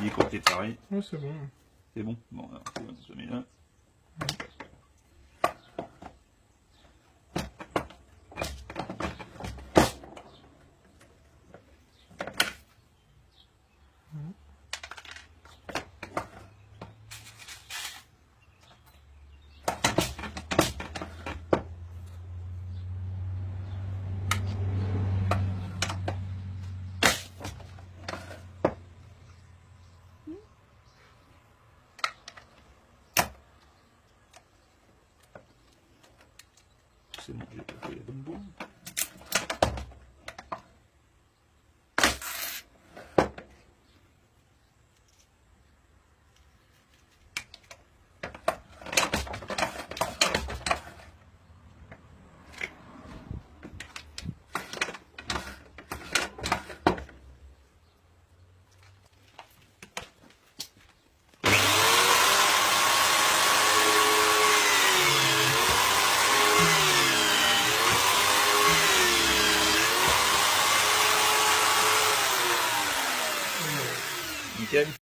dit côté pareil. Ouais, c'est bon. C'est bon. Bon, alors, on se met là. C'est bon, j'ai pas fait la bonne boule. Nickel.